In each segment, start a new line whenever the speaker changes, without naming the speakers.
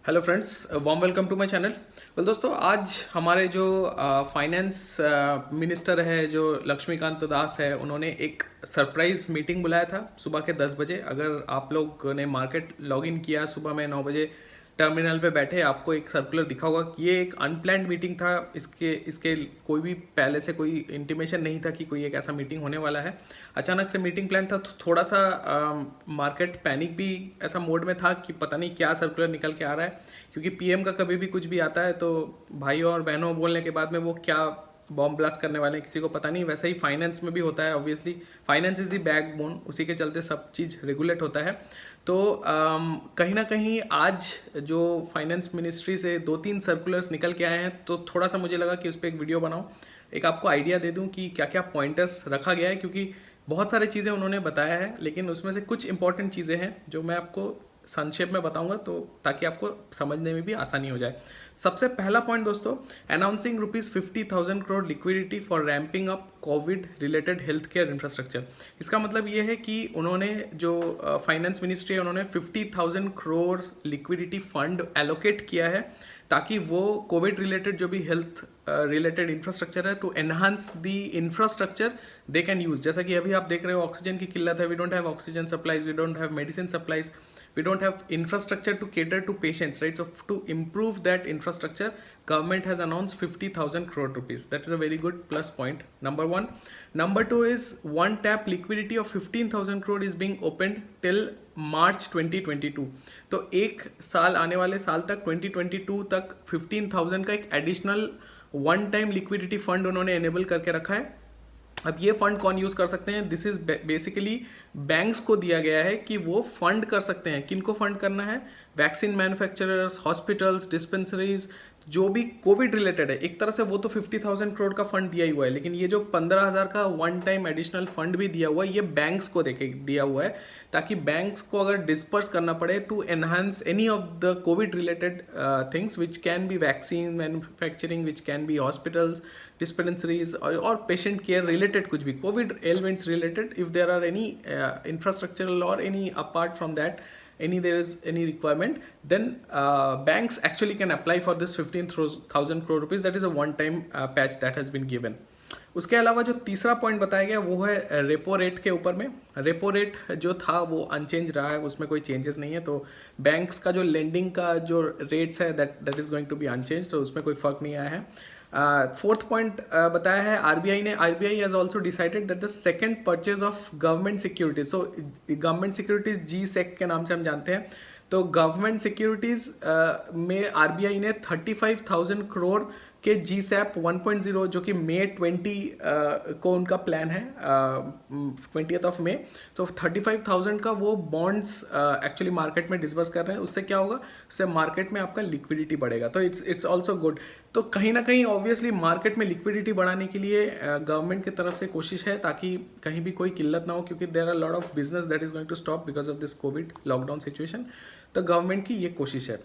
Hello friends, warm welcome to my channel. दोस्तों, आज हमारे जो फाइनेंस मिनिस्टर है जो लक्ष्मीकांत दास है, उन्होंने एक सरप्राइज मीटिंग बुलाया था सुबह के 10 बजे। अगर आप लोग ने मार्केट लॉगिन किया सुबह में 9 बजे, टर्मिनल पे बैठे, आपको एक सर्कुलर दिखा होगा कि ये एक अनप्लान्ड मीटिंग था। इसके इसके कोई भी पहले से कोई इंटीमेशन नहीं था कि कोई एक ऐसा मीटिंग होने वाला है। अचानक से मीटिंग प्लान था, तो थोड़ा सा मार्केट पैनिक भी ऐसा मोड में था कि पता नहीं क्या सर्कुलर निकल के आ रहा है, क्योंकि पीएम का कभी भी कुछ भी आता है तो भाइयों और बहनों बोलने के बाद में वो क्या बॉम्ब ब्लास्ट करने वाले हैं किसी को पता नहीं। वैसे ही फाइनेंस में भी होता है, obviously finance is the backbone, उसी के चलते सब चीज़ रेगुलेट होता है। तो कहीं ना कहीं आज जो फाइनेंस मिनिस्ट्री से 2-3 सर्कुलर्स निकल के आए हैं, तो थोड़ा सा मुझे लगा कि उस पर एक वीडियो बनाऊं, एक आपको आइडिया दे दूं कि क्या क्या पॉइंटर्स रखा गया है, क्योंकि बहुत सारी चीज़ें उन्होंने बताया है, लेकिन उसमें से कुछ इंपॉर्टेंट चीज़ें हैं जो मैं आपको संक्षेप में बताऊंगा, तो ताकि आपको समझने में भी आसानी हो जाए। सबसे पहला पॉइंट दोस्तों, announcing ₹50,000 crore liquidity for ramping up Covid related health care infrastructure. इसका मतलब ये है कि उन्होंने जो फाइनेंस मिनिस्ट्री है, उन्होंने 50,000 करोड़ लिक्विडिटी फंड एलोकेट किया है, ताकि वो कोविड रिलेटेड जो भी हेल्थ रिलेटेड इंफ्रास्ट्रक्चर है, to enhance the infrastructure they can use. जैसा कि अभी आप देख रहे हो, ऑक्सीजन की किल्लत है, we don't have oxygen supplies, we don't have medicine supplies, we don't have infrastructure to cater to patients, right? So to improve that infrastructure, government has announced 50,000 crore rupees. That is a very good plus point, number one. Number two is one tap liquidity of 15,000 crore is being opened till March 2022. तो एक साल, आने वाले साल तक 2022 तक 15,000 का एक additional one time liquidity fund उन्होंने एनेबल करके रखा है। अब ये फंड कौन यूज कर सकते हैं? दिस इज बेसिकली बैंक्स को दिया गया है कि वो फंड कर सकते हैं। किनको फंड करना है? वैक्सीन मैन्युफैक्चरर्स, हॉस्पिटल्स, डिस्पेंसरीज, जो भी कोविड रिलेटेड है। एक तरह से वो तो 50,000 करोड़ का फंड दिया ही हुआ है, लेकिन ये जो 15,000 का वन टाइम एडिशनल फंड भी दिया हुआ है, ये बैंक्स को देके दिया हुआ है, ताकि बैंक्स को अगर डिस्पर्स करना पड़े to enhance any of the COVID related things which can be vaccine manufacturing, which can be hospitals, dispensaries और पेशेंट केयर रिलेटेड, कुछ भी COVID elements related, if there are any infrastructural और any apart from that there is any requirement, then banks actually can apply for this 15,000 crore rupees. That is a one time patch that has been given. उसके अलावा जो तीसरा point बताया गया वो है repo rate के ऊपर में। रेपो रेट जो था वो अनचेंज रहा है, उसमें कोई चेंजेस नहीं है। तो बैंक्स का जो लेंडिंग का जो रेट्स है that is going to be unchanged, तो उसमें कोई फर्क नहीं आया है। फोर्थ पॉइंट बताया है आरबीआई ने, RBI has also decided that the second purchase of government securities, so government securities GSEC के नाम से हम जानते हैं, तो गवर्नमेंट सिक्योरिटीज में आरबीआई ने 35,000 करोड़ के GSAP 1.0, जो कि May 20 को उनका प्लान है, 20th of May, तो 35,000 का वो बॉन्ड्स एक्चुअली मार्केट में डिस्बर्स कर रहे हैं। उससे क्या होगा? उससे मार्केट में आपका लिक्विडिटी बढ़ेगा, तो इट्स ऑल्सो गुड। तो कहीं ना कहीं ऑब्वियसली मार्केट में लिक्विडिटी बढ़ाने के लिए गवर्नमेंट की तरफ से कोशिश है, ताकि कहीं भी कोई किल्लत ना हो, क्योंकि there are lot of business that is going to stop because of this covid lockdown situation. तो गवर्नमेंट की ये कोशिश है।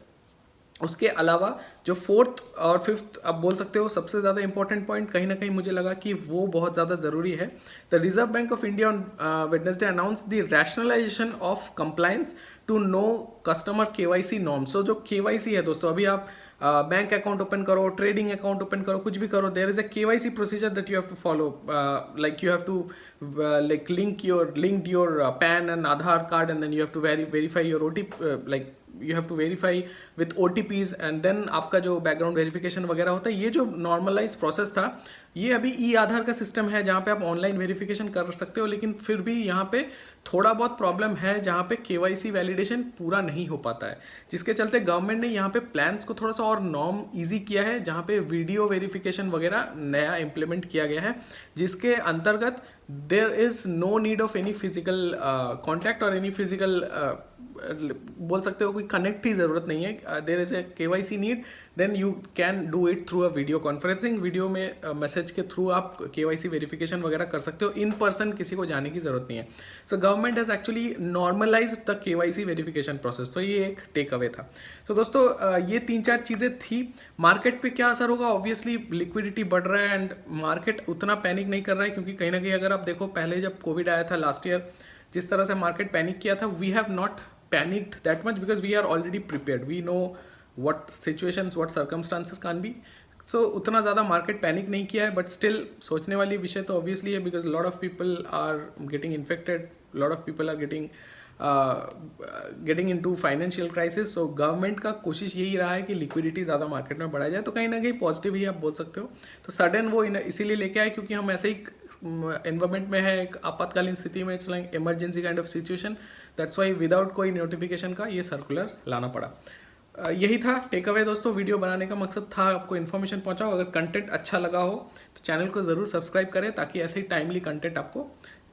उसके अलावा जो फोर्थ और फिफ्थ आप बोल सकते हो सबसे ज़्यादा इंपॉर्टेंट पॉइंट, कहीं ना कहीं मुझे लगा कि वो बहुत ज़्यादा ज़रूरी है। The Reserve Bank of India on Wednesday announce the rationalisation of compliance to know customer KYC norms. So जो KYC है दोस्तों, अभी आप बैंक अकाउंट ओपन करो, ट्रेडिंग अकाउंट ओपन करो, कुछ भी करो, there is a KYC procedure that you have to follow, like you have to like linked your PAN and Aadhaar card, and then you have to verify your OTP, like you have to verify with OTPs, and then आपका जो background verification वगैरह होता है, ये जो normalise process था, ये अभी आधार का सिस्टम है जहाँ पे आप ऑनलाइन वेरिफिकेशन कर सकते हो, लेकिन फिर भी यहाँ पे थोड़ा बहुत प्रॉब्लम है जहाँ पे KYC वैलिडेशन पूरा नहीं हो पाता है, जिसके चलते गवर्नमेंट ने यहाँ पे प्लान्स को थोड़ा सा और नॉर्म ईजी किया है, जहाँ पे वीडियो वेरिफिकेशन वगैरह नया इम्प्लीमेंट किया गया है, जिसके अंतर्गत there is no need of any physical contact or any physical बोल सकते हो कोई कनेक्ट ही ज़रूरत नहीं है। There is a KYC need, then you can do it through a video conferencing, video में मैसेज के थ्रू आप KYC वेरिफिकेशन वगैरह कर सकते हो, इन पर्सन किसी को जाने की जरूरत नहीं है। So government has actually normalise the KYC verification process, तो ये एक टेक अवे था। तो दोस्तों ये 3-4 चीज़ें थी। मार्केट पे क्या असर होगा? ऑब्वियसली लिक्विडिटी बढ़ रहा है एंड मार्केट उतना पैनिक नहीं कर रहा है, क्योंकि कहीं ना कहीं अगर आप देखो, पहले जब कोविड आया था लास्ट ईयर, जिस तरह से मार्केट पैनिक किया था, we have not panicked that much because we are already prepared. We know what situations what circumstances can be. So उतना ज़्यादा मार्केट पैनिक नहीं किया है, बट स्टिल सोचने वाली विषय तो ऑब्वियसली है, because lot of people are getting infected, lot of people are getting into financial crisis. So government का कोशिश यही रहा है कि लिक्विडिटी ज़्यादा मार्केट में बढ़ाया जाए, तो कहीं ना कहीं पॉजिटिव ही आप बोल सकते हो। तो सडन वो इसीलिए लेके आए क्योंकि हम ऐसे ही एनवायरमेंट में है, एक आपातकालीन स्थिति में, it's like emergency kind of situation. That's why without कोई नोटिफिकेशन का ये सर्कुलर लाना पड़ा। यही था टेक अवे दोस्तों। वीडियो बनाने का मकसद था आपको इन्फॉर्मेशन पहुंचाओ। अगर कंटेंट अच्छा लगा हो तो चैनल को ज़रूर सब्सक्राइब करें, ताकि ऐसे ही टाइमली कंटेंट आपको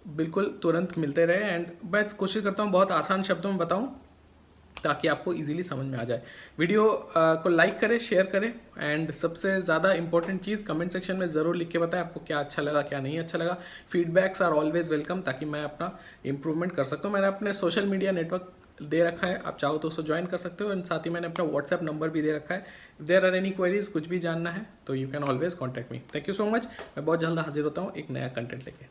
बिल्कुल तुरंत मिलते रहे। एंड मैं कोशिश करता हूँ बहुत आसान शब्दों में बताऊँ, ताकि आपको इजीली समझ में आ जाए। वीडियो को लाइक करें, शेयर करें, एंड सबसे ज़्यादा इंपॉर्टेंट चीज़ कमेंट सेक्शन में ज़रूर लिख के बताएं आपको क्या अच्छा लगा, क्या नहीं अच्छा लगा। फीडबैक्स आर ऑलवेज वेलकम, ताकि मैं अपना इंप्रूवमेंट कर सकता हूँ। मैंने अपने सोशल मीडिया नेटवर्क दे रखा है, आप चाहो तो उसको ज्वाइन कर सकते हो। एंड साथ ही मैंने अपना व्हाट्सएप नंबर भी दे रखा है। If there are any queries, कुछ भी जानना है तो you can always contact me. Thank you so much. मैं बहुत जल्द हाजिर होता हूँ एक नया कंटेंट लेके।